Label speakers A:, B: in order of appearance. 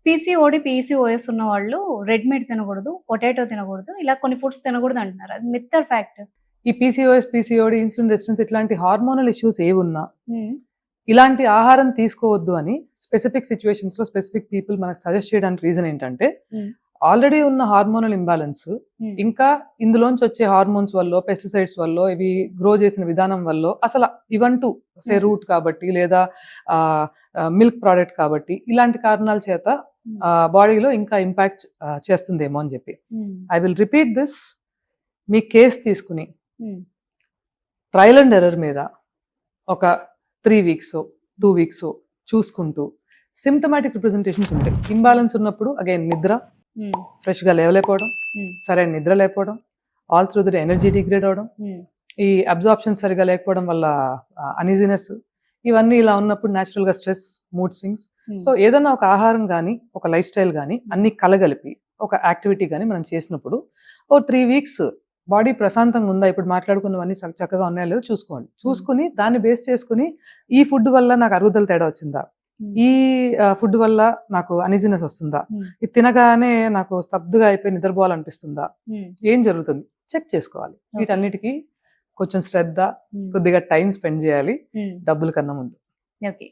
A: PCOD, PCOS ఉన్న వాళ్ళు red meat తినకూడదు, పొటాటో తినకూడదు, ఇలా కొన్ని ఫుడ్స్ తినకూడదు అంటున్నారు. అది మిత్ ఆర్ ఫ్యాక్ట్?
B: ఈ పీసీఓఎస్, పీసీఓడి, ఇన్సులిన్ రెసిస్టెన్స్ ఇట్లాంటి హార్మోనల్ ఇష్యూస్ ఏవున్నా
A: హ్మ్.
B: ఇలాంటి ఆహారం తీసుకోవద్దు అని స్పెసిఫిక్ సిచ్యువేషన్స్ లో స్పెసిఫిక్ పీపుల్ మనకు సజెస్ట్ చేయడానికి రీజన్ ఏంటంటే
A: హ్మ్.
B: ఆల్రెడీ ఉన్న హార్మోనల్ ఇంబ్యాలెన్స్
A: హ్మ్.
B: ఇంకా ఇందులోంచి వచ్చే హార్మోన్స్ వల్ల, పెస్టిసైడ్స్ వల్ల, ఇవి గ్రో చేసిన విధానం వల్ల, అసలు ఇవంటూ సే రూట్ కాబట్టి లేదా మిల్క్ ప్రోడక్ట్ కాబట్టి ఇలాంటి కారణాల చేత బాడీలో ఇంకా ఇంపాక్ట్ చేస్తుందేమో అని చెప్పి. I will repeat this. Me case తీసుకుని ట్రయల్ అండ్ ఎర్రర్ మీద ఒక 3 weeks 2 weeks చూసుకుంటూ సిమ్టమాటిక్ రిప్రజెంటేషన్స్ ఉంటాయి. ఇంబ్యాలెన్స్ ఉన్నప్పుడు అగైన్ నిద్ర, ఫ్రెష్గా లేవలేకపోవడం, సరైన నిద్ర లేకపోవడం, all through the energy degrade అవడం, ఈ అబ్జార్ప్షన్ సరిగా లేకపోవడం వల్ల అనీజినెస్, ఇవన్నీ ఇలా ఉన్నప్పుడు న్యాచురల్గా స్ట్రెస్, మూడ్ స్వింగ్స్. సో ఏదన్నా ఒక ఆహారం కానీ, ఒక లైఫ్ స్టైల్ కానీ అన్ని కలగలిపి ఒక యాక్టివిటీ కానీ మనం చేసినప్పుడు 3 weeks బాడీ ప్రశాంతంగా ఉందా, ఇప్పుడు మాట్లాడుకున్నవన్నీ చక్కగా ఉన్నాయో లేదో చూసుకోండి. చూసుకుని దాన్ని బేస్ చేసుకుని ఈ ఫుడ్ వల్ల నాకు అరుగుదల తేడా వచ్చిందా, ఈ ఫుడ్ వల్ల నాకు అనీజినెస్ వస్తుందా, ఇది తినగానే నాకు స్తబ్దుగా అయిపోయి నిద్రపోవాలనిపిస్తుందా, ఏం జరుగుతుంది చెక్ చేసుకోవాలి. వీటన్నిటికీ కొంచెం శ్రద్ధ, కొద్దిగా టైం స్పెండ్ చేయాలి డబ్బుల కన్నా ముందు.
A: ఓకే.